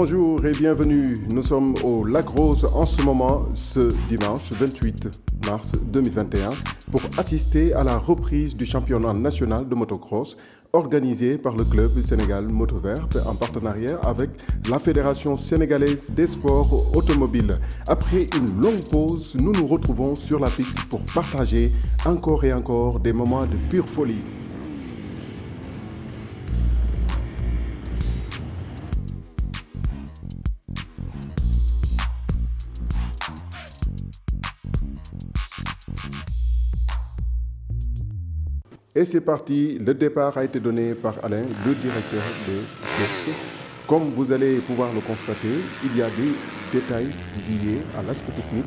Bonjour et bienvenue. Nous sommes au Lac Rose en ce moment, ce dimanche 28 mars 2021, pour assister à la reprise du championnat national de motocross organisé par le club Sénégal Motovert en partenariat avec la Fédération sénégalaise des sports automobiles. Après une longue pause, nous nous retrouvons sur la piste pour partager encore et encore des moments de pure folie. Et c'est parti, le départ a été donné par Alain, le directeur de course. Comme vous allez pouvoir le constater, il y a des détails liés à l'aspect technique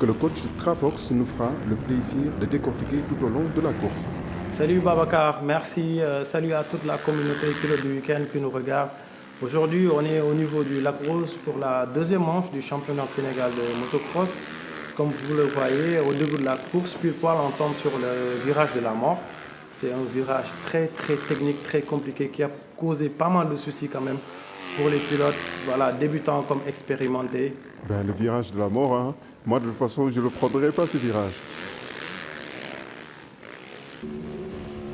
que le coach Trafox nous fera le plaisir de décortiquer tout au long de la course. Salut Babacar, merci. Salut à toute la communauté pilote du week-end qui nous regarde. Aujourd'hui, on est au niveau du Lac Rose pour la deuxième manche du championnat de Sénégal de motocross. Comme vous le voyez, au début de la course, pile poil, on tombe sur le virage de la mort. C'est un virage très technique, très compliqué qui a causé pas mal de soucis quand même pour les pilotes, voilà, débutants comme expérimentés. Le virage de la mort, hein. Moi de toute façon je ne le prendrai pas ce virage.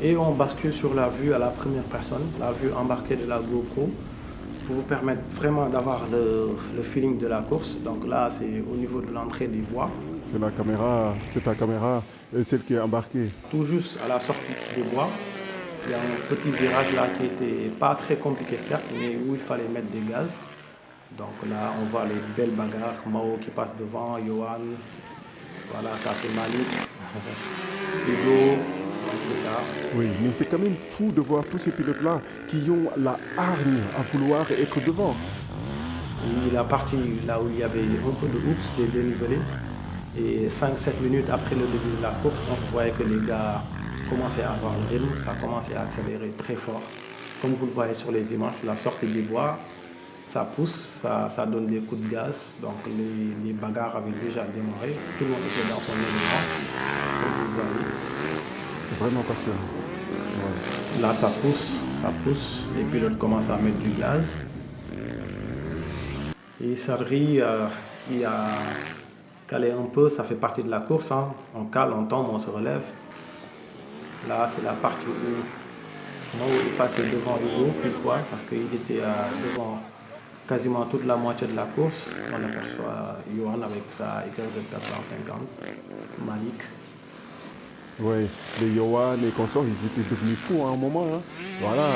Et on bascule sur la vue à la première personne, la vue embarquée de la GoPro, pour vous permettre vraiment d'avoir le feeling de la course. Donc là, c'est au niveau de l'entrée des bois. C'est ta caméra, celle qui est embarquée. Tout juste à la sortie des bois, il y a un petit virage là qui n'était pas très compliqué certes, mais où il fallait mettre des gaz. Donc là, on voit les belles bagarres, Mao qui passe devant, Johan, voilà, ça c'est Malik, Hugo, c'est ça. Oui, mais c'est quand même fou de voir tous ces pilotes-là qui ont la hargne à vouloir être devant. Et la partie là où il y avait un peu de hoops, des dénivelés, et 5-7 minutes après le début de la course, on voyait que les gars commençaient à avoir le rythme, ça commençait à accélérer très fort. Comme vous le voyez sur les images, la sortie des bois, ça pousse, ça donne des coups de gaz, donc les bagarres avaient déjà démarré, tout le monde était dans son élément, comme vous le voyez. C'est vraiment passionnant. Ouais. Là ça pousse, les pilotes commencent à mettre du gaz. Et Sadri, il a calé un peu, ça fait partie de la course, hein. On cale, on tombe, on se relève. Là c'est la partie où Mao est passé devant Hugo, puis quoi, parce qu'il était devant quasiment toute la moitié de la course. On aperçoit Johan avec sa YZ 450, Malik. Oui, les Johan et consorts, ils étaient devenus fous à un moment. Hein. Voilà,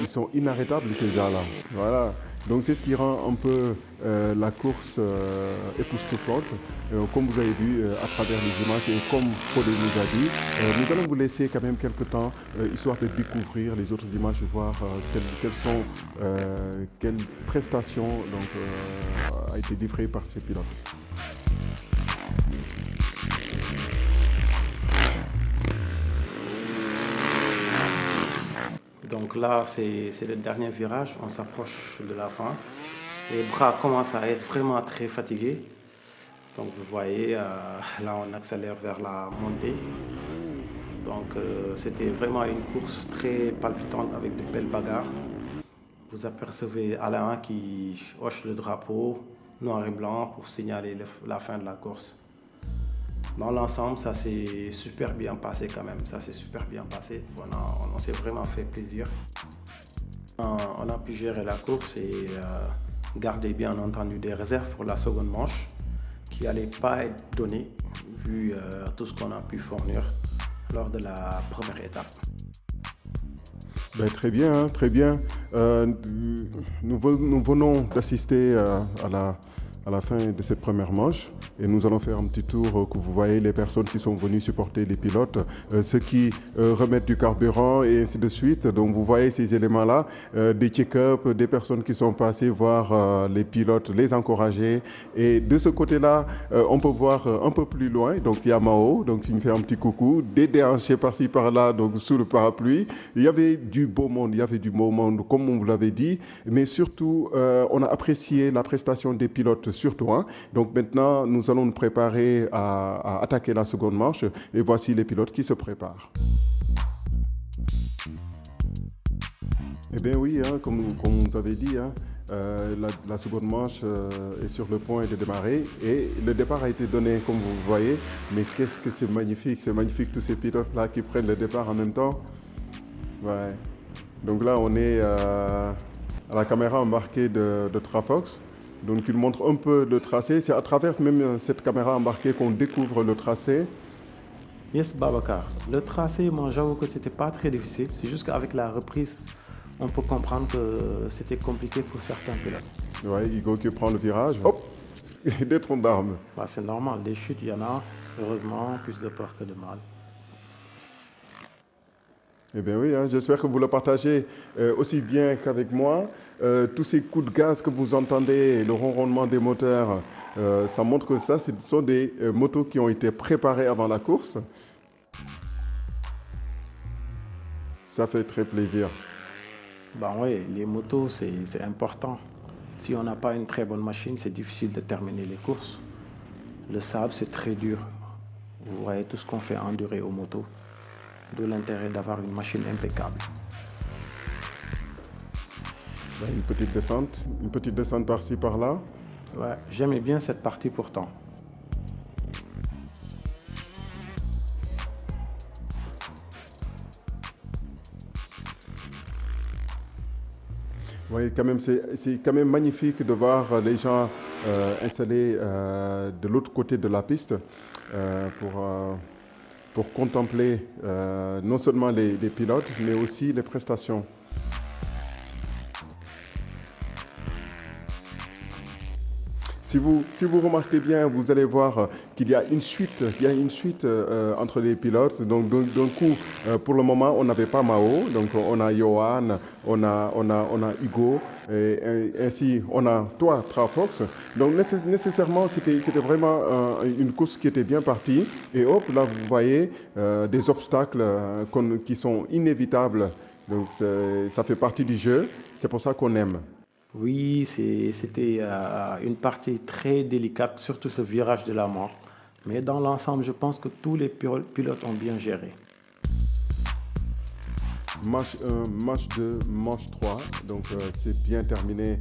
ils sont inarrêtables ces gars-là. Voilà. Donc c'est ce qui rend un peu la course époustouflante. Comme vous avez vu à travers les images et comme Paul nous a dit, nous allons vous laisser quand même quelques temps, histoire de découvrir les autres images, voir quelles prestations a été livrées par ces pilotes. Donc là, c'est le dernier virage, on s'approche de la fin. Les bras commencent à être vraiment très fatigués. Donc vous voyez, là on accélère vers la montée. Donc c'était vraiment une course très palpitante avec de belles bagarres. Vous apercevez Alain qui hoche le drapeau noir et blanc pour signaler la fin de la course. Dans l'ensemble, ça s'est super bien passé quand même. Ça s'est super bien passé. On s'est vraiment fait plaisir. On a pu gérer la course et garder bien entendu des réserves pour la seconde manche qui n'allait pas être donnée vu tout ce qu'on a pu fournir lors de la première étape. Très bien, hein, très bien. Nous venons d'assister à la fin de cette première manche. Et nous allons faire un petit tour que vous voyez les personnes qui sont venues supporter les pilotes, ceux qui remettent du carburant et ainsi de suite. Donc vous voyez ces éléments-là, des check-up, des personnes qui sont passées voir les pilotes, les encourager. Et de ce côté-là, on peut voir un peu plus loin, donc il y a Mao, donc il me fait un petit coucou, des déhanchés par-ci par-là, donc sous le parapluie. Il y avait du beau monde, comme on vous l'avait dit, mais surtout, on a apprécié la prestation des pilotes surtout. Hein. Donc maintenant, nous allons nous préparer à attaquer la seconde manche et voici les pilotes qui se préparent. Eh bien oui, hein, comme vous avez dit, hein, La seconde manche est sur le point de démarrer et le départ a été donné comme vous voyez. Mais qu'est-ce que c'est magnifique tous ces pilotes-là qui prennent le départ en même temps. Ouais. Donc là, on est à la caméra embarquée de Trafox. Donc il montre un peu le tracé. C'est à travers même cette caméra embarquée qu'on découvre le tracé. Yes, Babacar. Le tracé, moi j'avoue que c'était pas très difficile. C'est juste qu'avec la reprise, on peut comprendre que c'était compliqué pour certains pilotes. Ouais, Hugo qui prend le virage. Hop, des troncs d'armes. Bah, c'est normal, des chutes, il y en a. Heureusement, plus de peur que de mal. Eh bien oui, hein, j'espère que vous le partagez aussi bien qu'avec moi. Tous ces coups de gaz que vous entendez, le ronronnement des moteurs, ça montre que ça, ce sont des motos qui ont été préparées avant la course. Ça fait très plaisir. Bah oui, les motos, c'est important. Si on n'a pas une très bonne machine, c'est difficile de terminer les courses. Le sable, c'est très dur. Vous voyez tout ce qu'on fait endurer aux motos. D'où l'intérêt d'avoir une machine impeccable. Une petite descente par-ci, par-là. Ouais, j'aimais bien cette partie pourtant. Oui, quand même, c'est quand même magnifique de voir les gens installés de l'autre côté de la piste pour contempler non seulement les pilotes, mais aussi les prestations. Si vous remarquez bien, vous allez voir qu'il y a une suite, entre les pilotes. Donc d'un coup, pour le moment, on n'avait pas Mao. Donc on a Johan, on a Hugo, et ainsi on a toi, Trafox. Donc nécessairement, c'était vraiment une course qui était bien partie. Et hop, là vous voyez des obstacles qui sont inévitables. Donc ça fait partie du jeu. C'est pour ça qu'on aime. Oui, c'était une partie très délicate, surtout ce virage de la mort. Mais dans l'ensemble, je pense que tous les pilotes ont bien géré. Manche 1, manche 2, manche 3. Donc c'est bien terminé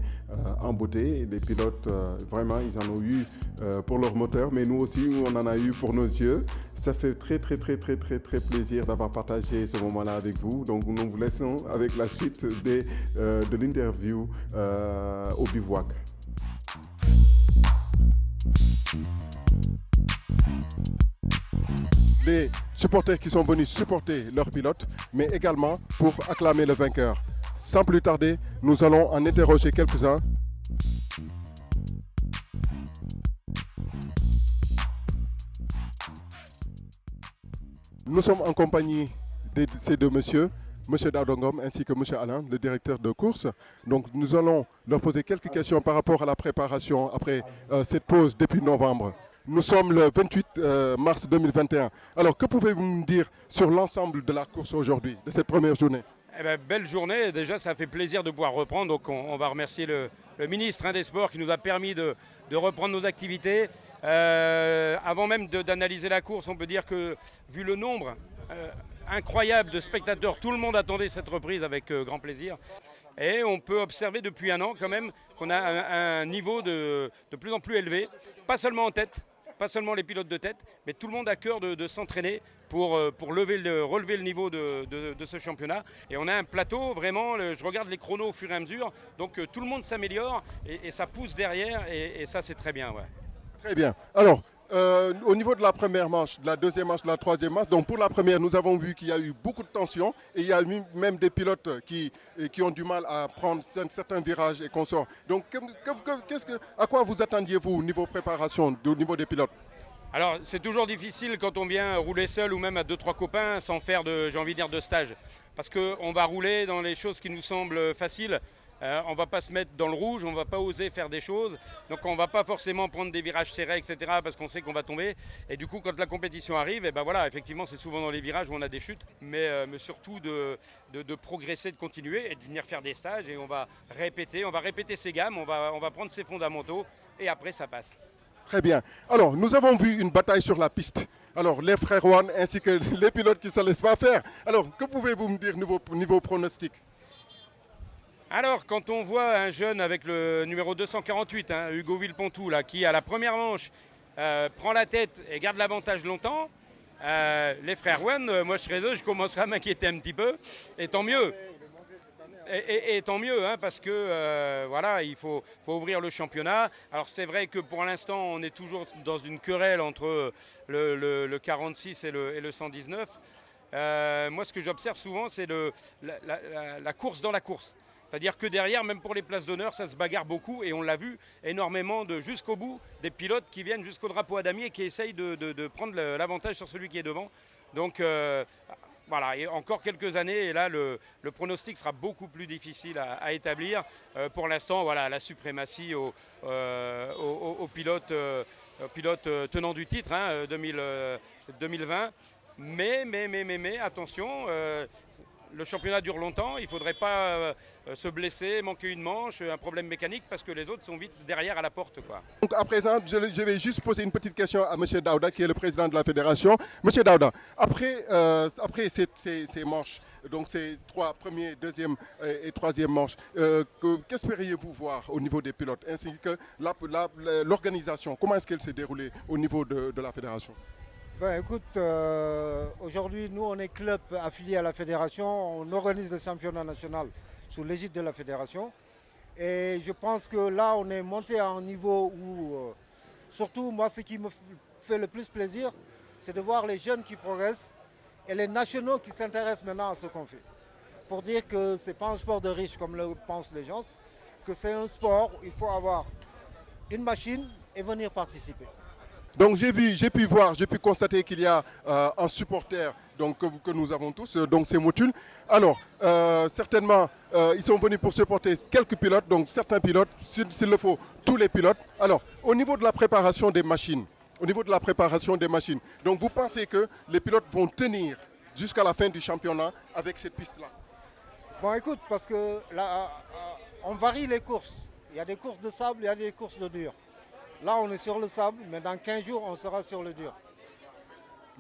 en beauté. Les pilotes, vraiment, ils en ont eu pour leur moteur, mais nous aussi, on en a eu pour nos yeux. Ça fait très plaisir d'avoir partagé ce moment-là avec vous. Donc nous vous laissons avec la suite de l'interview au bivouac. Les supporters qui sont venus supporter leurs pilotes, mais également pour acclamer le vainqueur. Sans plus tarder, nous allons en interroger quelques-uns. Nous sommes en compagnie de ces deux messieurs, M. Dadongom ainsi que M. Alain, le directeur de course. Donc nous allons leur poser quelques questions par rapport à la préparation après cette pause depuis novembre. Nous sommes le 28 mars 2021. Alors que pouvez-vous nous dire sur l'ensemble de la course aujourd'hui, de cette première journée? Eh ben, belle journée, déjà ça fait plaisir de pouvoir reprendre. Donc on va remercier le ministre des Sports qui nous a permis de reprendre nos activités. Avant même d'analyser la course, on peut dire que vu le nombre incroyable de spectateurs, tout le monde attendait cette reprise avec grand plaisir. Et on peut observer depuis un an quand même qu'on a un niveau de plus en plus élevé, pas seulement en tête, pas seulement les pilotes de tête, mais tout le monde a cœur de s'entraîner pour relever le niveau de ce championnat. Et on a un plateau, vraiment, je regarde les chronos au fur et à mesure, donc tout le monde s'améliore et ça pousse derrière et ça c'est très bien. Ouais. Très bien. Alors, au niveau de la première manche, de la deuxième manche, de la troisième manche, donc pour la première, nous avons vu qu'il y a eu beaucoup de tensions et il y a même des pilotes qui ont du mal à prendre certains virages et consorts. Donc, à quoi vous attendiez-vous au niveau préparation, au niveau des pilotes? Alors, c'est toujours difficile quand on vient rouler seul ou même à 2-3 copains sans faire j'ai envie de dire, de stage. Parce qu'on va rouler dans les choses qui nous semblent faciles. On ne va pas se mettre dans le rouge, on ne va pas oser faire des choses. Donc on ne va pas forcément prendre des virages serrés, etc. parce qu'on sait qu'on va tomber. Et du coup, quand la compétition arrive, et ben voilà, effectivement, c'est souvent dans les virages où on a des chutes. Mais surtout de progresser, de continuer et de venir faire des stages. Et on va répéter ses gammes, on va prendre ses fondamentaux et après ça passe. Très bien. Alors, nous avons vu une bataille sur la piste. Alors, les frères Juan ainsi que les pilotes qui ne se laissent pas faire. Alors, que pouvez-vous me dire niveau pronostic? Alors, quand on voit un jeune avec le numéro 248, hein, Hugo Villepontou, là, qui à la première manche prend la tête et garde l'avantage longtemps, les frères Wan, moi je serais eux, je commencerai à m'inquiéter un petit peu, et tant mieux. Et tant mieux, hein, parce que voilà, il faut ouvrir le championnat. Alors c'est vrai que pour l'instant, on est toujours dans une querelle entre le 46 et le 119. Moi, ce que j'observe souvent, c'est la course dans la course. C'est-à-dire que derrière, même pour les places d'honneur, ça se bagarre beaucoup. Et on l'a vu énormément jusqu'au bout, des pilotes qui viennent jusqu'au drapeau à damier et qui essayent de prendre l'avantage sur celui qui est devant. Donc voilà, et encore quelques années, et là, le pronostic sera beaucoup plus difficile à établir. Pour l'instant, voilà, la suprématie aux pilotes tenants du titre, hein, 2020. Mais attention, le championnat dure longtemps, il ne faudrait pas se blesser, manquer une manche, un problème mécanique, parce que les autres sont vite derrière à la porte, quoi. Donc à présent, je vais juste poser une petite question à M. Daouda, qui est le président de la fédération. M. Daouda, après ces manches, donc ces 3 premiers, 2e et 3e manches, qu'espériez-vous voir au niveau des pilotes, ainsi que l'organisation? Comment est-ce qu'elle s'est déroulée au niveau de la fédération? Ben, écoute, aujourd'hui, nous, on est club affilié à la fédération. On organise le championnat national sous l'égide de la fédération. Et je pense que là, on est monté à un niveau où, surtout, moi, ce qui me fait le plus plaisir, c'est de voir les jeunes qui progressent et les nationaux qui s'intéressent maintenant à ce qu'on fait. Pour dire que ce n'est pas un sport de riches, comme le pensent les gens, que c'est un sport où il faut avoir une machine et venir participer. Donc j'ai pu constater qu'il y a un supporter donc, que nous avons tous, donc c'est Motul. Alors, certainement, ils sont venus pour supporter quelques pilotes, donc certains pilotes, s'il le faut, tous les pilotes. Alors, au niveau de la préparation des machines, donc vous pensez que les pilotes vont tenir jusqu'à la fin du championnat avec cette piste-là? Bon, écoute, parce que là, on varie les courses. Il y a des courses de sable, il y a des courses de dur. Là, on est sur le sable, mais dans 15 jours, on sera sur le dur.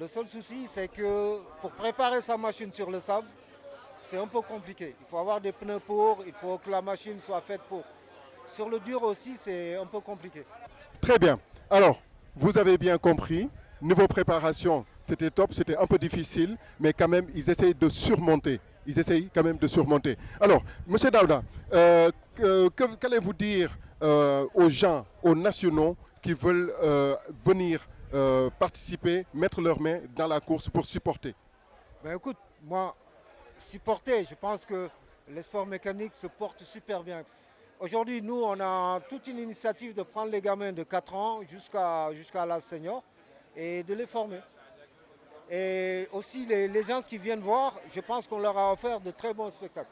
Le seul souci, c'est que pour préparer sa machine sur le sable, c'est un peu compliqué. Il faut avoir des pneus pour, il faut que la machine soit faite pour. Sur le dur aussi, c'est un peu compliqué. Très bien. Alors, vous avez bien compris, niveau préparation, c'était top, c'était un peu difficile, mais quand même, ils essayent de surmonter. Alors, M. Daouda, qu'allez-vous dire aux gens, aux nationaux qui veulent venir participer, mettre leurs mains dans la course pour supporter? Ben écoute, moi, supporter, je pense que les sports mécaniques se portent super bien. Aujourd'hui, nous, on a toute une initiative de prendre les gamins de 4 ans jusqu'à l'âge senior et de les former. Et aussi, les gens qui viennent voir, je pense qu'on leur a offert de très bons spectacles.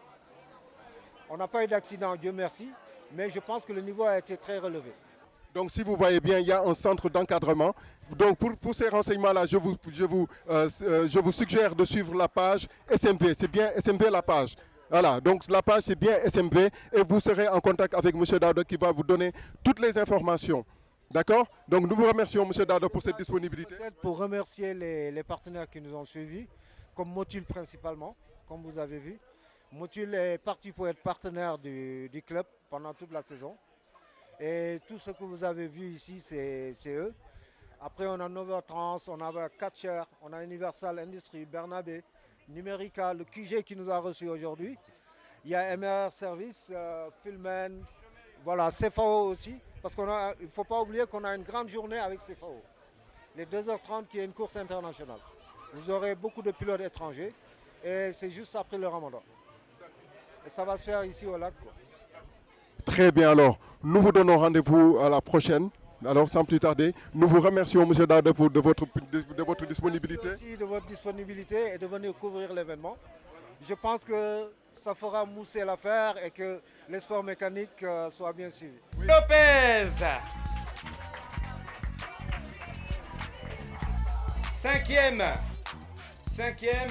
On n'a pas eu d'accident, Dieu merci, mais je pense que le niveau a été très relevé. Donc si vous voyez bien, il y a un centre d'encadrement. Donc pour ces renseignements-là, je vous suggère de suivre la page SMV. C'est bien SMV la page. Voilà, donc la page c'est bien SMV et vous serez en contact avec M. Daouda qui va vous donner toutes les informations. D'accord? Donc nous vous remercions M. Daouda pour cette disponibilité. Peut-être pour remercier les partenaires qui nous ont suivis, comme Motul principalement, comme vous avez vu. Motul est parti pour être partenaire du club pendant toute la saison. Et tout ce que vous avez vu ici, c'est eux. Après, on a Novatrans, on a Catcher, on a Universal Industries, Bernabé, Numérica, le QG qui nous a reçus aujourd'hui. Il y a MR Service, Filmen, voilà, CFAO aussi. Parce qu'il ne faut pas oublier qu'on a une grande journée avec CFAO. Les 2h30 qui est une course internationale. Vous aurez beaucoup de pilotes étrangers et c'est juste après le Ramadan. Et ça va se faire ici au lac, quoi. Très bien, alors nous vous donnons rendez-vous à la prochaine. Alors sans plus tarder, nous vous remercions M. Daouda de votre disponibilité. Merci aussi de votre disponibilité et de venir couvrir l'événement. Je pense que ça fera mousser l'affaire et que les sports mécaniques soient bien suivis. Lopez, cinquième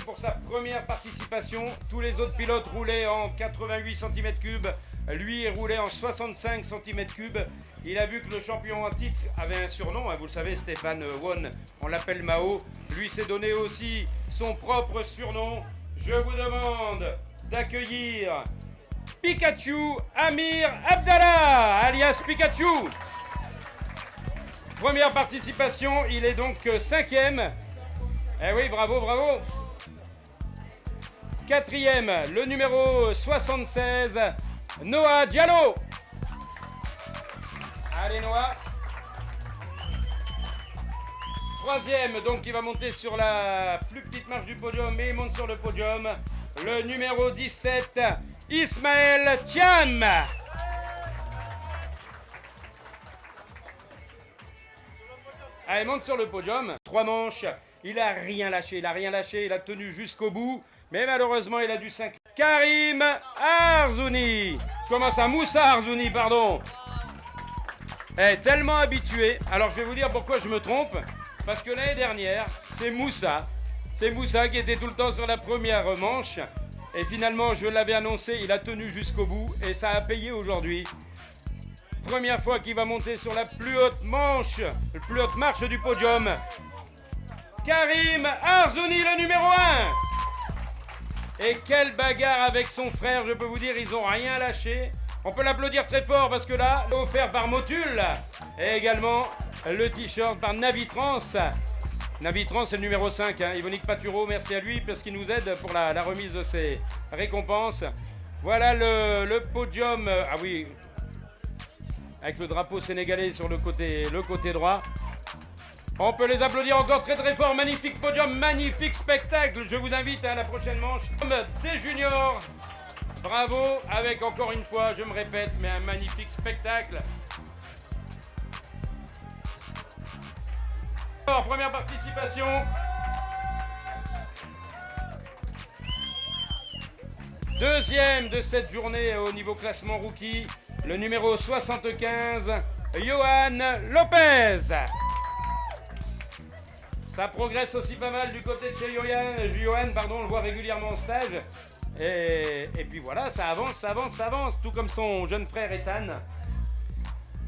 pour sa première participation. Tous les autres pilotes roulaient en 88 cm3. Lui est roulé en 65 cm3. Il a vu que le champion en titre avait un surnom. Vous le savez, Stéphane Won, on l'appelle Mao. Lui s'est donné aussi son propre surnom. Je vous demande d'accueillir Pikachu Amir Abdallah, alias Pikachu. Première participation, il est donc 5e. Eh oui, bravo, bravo. 4e, le numéro 76, Noah Diallo. Allez Noah. 3e, donc il va monter sur la plus petite marche du podium, mais il monte sur le podium. Le numéro 17, Ismaël Thiam. Allez, monte sur le podium. 3 manches. Il a rien lâché. Il a tenu jusqu'au bout. Mais malheureusement, il a dû 5. Karim Arzouni. Comment ça? Moussa Arzouni, pardon. Est tellement habitué. Alors, je vais vous dire pourquoi je me trompe. Parce que l'année dernière, c'est Moussa. C'est Moussa qui était tout le temps sur la première manche. Et finalement, je l'avais annoncé, il a tenu jusqu'au bout. Et ça a payé aujourd'hui. Première fois qu'il va monter sur la plus haute manche, la plus haute marche du podium. Karim Arzouni, le numéro 1. Et quelle bagarre avec son frère, je peux vous dire, ils n'ont rien lâché. On peut l'applaudir très fort parce que là, offert par Motul. Et également le t-shirt par Navitrans. Navitrans, c'est le numéro 5. Yvonique Paturo, merci à lui parce qu'il nous aide pour la remise de ses récompenses. Voilà le podium. Ah oui. Avec le drapeau sénégalais sur le côté droit. On peut les applaudir encore très très fort. Magnifique podium, magnifique spectacle. Je vous invite à la prochaine manche. Des juniors. Bravo, avec encore une fois, je me répète, mais un magnifique spectacle. Alors, première participation. Deuxième de cette journée au niveau classement rookie. Le numéro 75, Johan Lopez. Ça progresse aussi pas mal du côté de chez Johan, on le voit régulièrement en stage. Et puis voilà, ça avance, tout comme son jeune frère Ethan.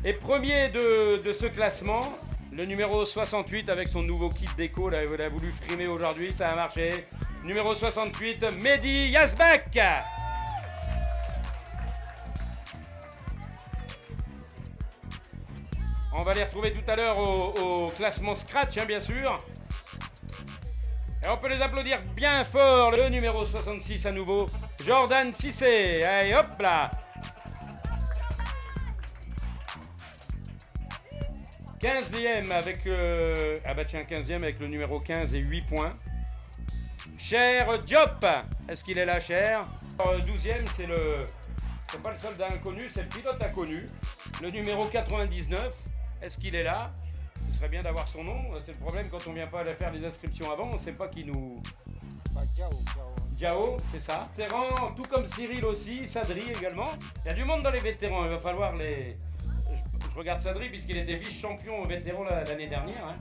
Et premier de ce classement, le numéro 68 avec son nouveau kit déco, là, il a voulu frimer aujourd'hui, ça a marché. Numéro 68, Mehdi Yazbek. On va les retrouver tout à l'heure au classement Scratch, bien sûr. Et on peut les applaudir bien fort. Le numéro 66 à nouveau, Jordan Cissé. Allez, hop là. 15e avec... 15e avec le numéro 15 et 8 points. Cher Diop. Est-ce qu'il est là, Cher? 12e, c'est pas le soldat inconnu, c'est le pilote inconnu. Le numéro 99. Est-ce qu'il est là? Ce serait bien d'avoir son nom. C'est le problème quand on vient pas faire les inscriptions avant. On ne sait pas qui nous... C'est pas Diao, c'est ça. Vétéran, tout comme Cyril aussi. Sadri également. Il y a du monde dans les vétérans. Il va falloir les... Je regarde Sadri puisqu'il était vice-champion vétéran l'année dernière.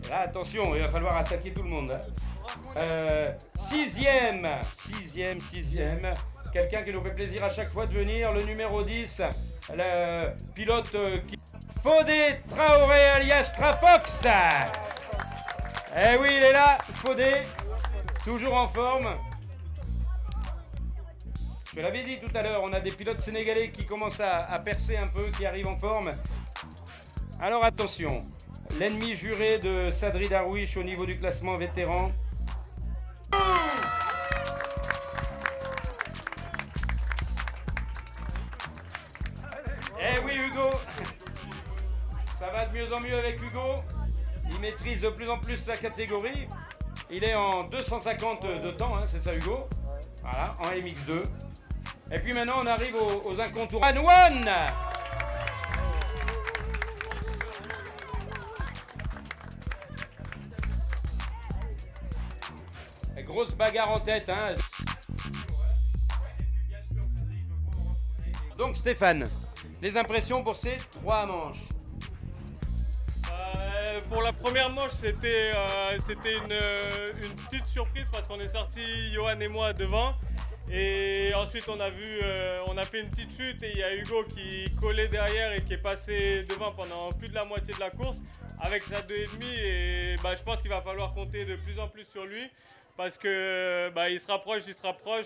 Et là, attention, il va falloir attaquer tout le monde. Sixième. Quelqu'un qui nous fait plaisir à chaque fois de venir. Le numéro 10. Le pilote qui... Fodé Traoré alias Trafox. Eh oui, il est là, Fodé, toujours en forme. Je l'avais dit tout à l'heure, on a des pilotes sénégalais qui commencent à percer un peu, qui arrivent en forme. Alors attention, l'ennemi juré de Sadri Darwish au niveau du classement vétéran. Eh oui, Hugo. Ça va de mieux en mieux avec Hugo. Il maîtrise de plus en plus sa catégorie. Il est en 250 de temps, c'est ça Hugo? Voilà, en MX2. Et puis maintenant on arrive aux incontournables. Anouane. Grosse bagarre en tête. Donc Stéphane, les impressions pour ces 3 manches? Pour la première manche, c'était une petite surprise parce qu'on est sorti, Johan et moi, devant. Et ensuite, on a fait une petite chute et il y a Hugo qui collait derrière et qui est passé devant pendant plus de la moitié de la course avec sa 2,5. Et je pense qu'il va falloir compter de plus en plus sur lui parce que il se rapproche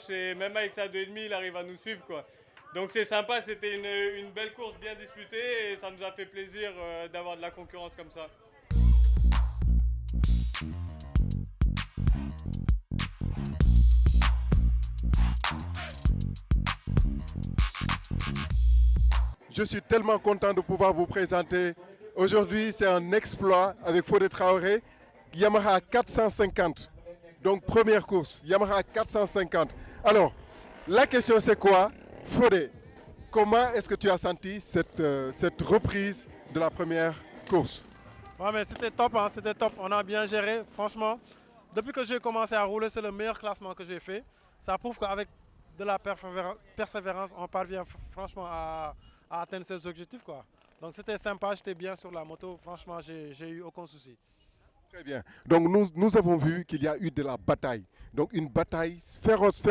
et même avec sa 2,5, il arrive à nous suivre, quoi. Donc c'est sympa, c'était une belle course bien disputée et ça nous a fait plaisir d'avoir de la concurrence comme ça. Je suis tellement content de pouvoir vous présenter. Aujourd'hui, c'est un exploit avec Fodé Traoré, Yamaha 450. Donc première course, Yamaha 450. Alors, la question c'est quoi? Fodé, comment est-ce que tu as senti cette reprise de la première course? Ouais, mais c'était top, hein, c'était top. On a bien géré, franchement. Depuis que j'ai commencé à rouler, c'est le meilleur classement que j'ai fait. Ça prouve qu'avec de la persévérance, on parvient franchement à atteindre ses objectifs, quoi. Donc c'était sympa, j'étais bien sur la moto. Franchement, j'ai eu aucun souci. Très bien. Donc nous avons vu qu'il y a eu de la bataille. Donc une bataille féroce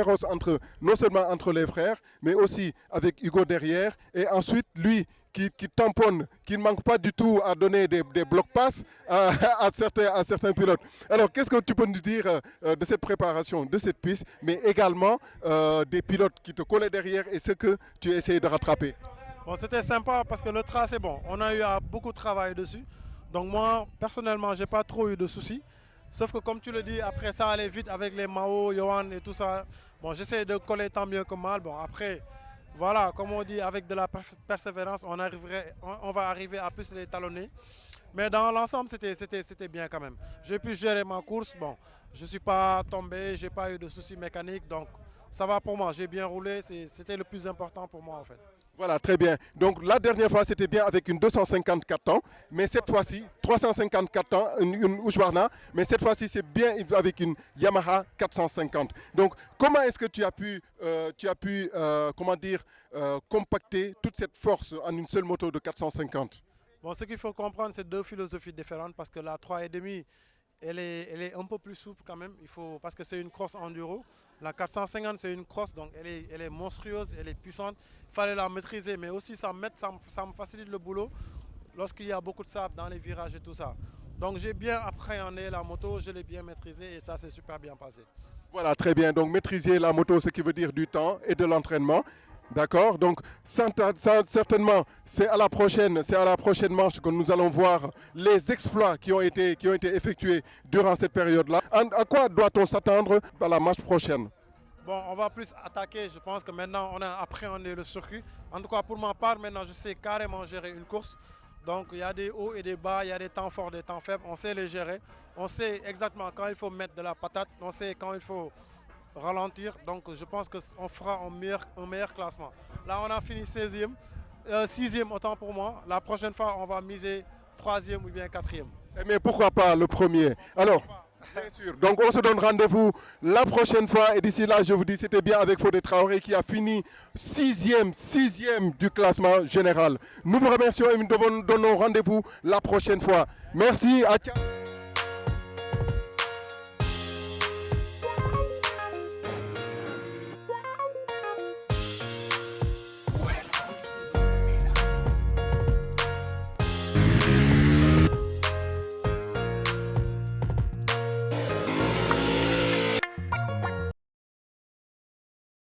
non seulement entre les frères, mais aussi avec Hugo derrière. Et ensuite, lui qui tamponne, qui ne manque pas du tout à donner des blocs-passes à certains pilotes. Alors, qu'est-ce que tu peux nous dire de cette préparation, de cette piste, mais également des pilotes qui te collaient derrière et ce que tu essayes de rattraper? Bon, c'était sympa parce que le tracé, bon, on a eu beaucoup de travail dessus. Donc moi, personnellement, je n'ai pas trop eu de soucis. Sauf que comme tu le dis, après ça allait vite avec les Mao, Johan et tout ça. Bon, j'essaie de coller tant mieux que mal. Bon, après, voilà, comme on dit, avec de la persévérance, on va arriver à plus les talonner. Mais dans l'ensemble, c'était bien quand même. J'ai pu gérer ma course. Bon, je ne suis pas tombé, je n'ai pas eu de soucis mécaniques. Donc ça va pour moi, j'ai bien roulé. C'était le plus important pour moi en fait. Voilà, très bien. Donc la dernière fois, c'était bien avec une 254 ans, mais cette fois-ci, 354 ans, une Husqvarna, mais cette fois-ci, c'est bien avec une Yamaha 450. Donc, comment est-ce que tu as pu compacter toute cette force en une seule moto de 450? Bon, ce qu'il faut comprendre, c'est deux philosophies différentes parce que la 3,5, elle est un peu plus souple quand même, parce que c'est une cross enduro. La 450, c'est une cross, donc elle est monstrueuse, elle est puissante. Il fallait la maîtriser, mais aussi ça me facilite le boulot lorsqu'il y a beaucoup de sable dans les virages et tout ça. Donc j'ai bien appréhendé la moto, je l'ai bien maîtrisée et ça s'est super bien passé. Voilà, très bien. Donc maîtriser la moto, ce qui veut dire du temps et de l'entraînement. D'accord, donc certainement, c'est à la prochaine manche que nous allons voir les exploits qui ont été effectués durant cette période-là. À quoi doit-on s'attendre à la marche prochaine? Bon, on va plus attaquer. Je pense que maintenant, on a appréhendé le circuit. En tout cas, pour ma part, maintenant, je sais carrément gérer une course. Donc, il y a des hauts et des bas, il y a des temps forts, des temps faibles. On sait les gérer. On sait exactement quand il faut mettre de la patate. On sait quand il faut ralentir, donc je pense qu'on fera un meilleur classement. Là on a fini 16e, 6e autant pour moi. La prochaine fois on va miser 3e ou bien 4e. Mais pourquoi pas le premier? Alors, bien sûr, donc on se donne rendez-vous la prochaine fois et d'ici là je vous dis c'était bien avec Fodé Traoré qui a fini 6e du classement général. Nous vous remercions et nous donnons rendez-vous la prochaine fois. Merci, à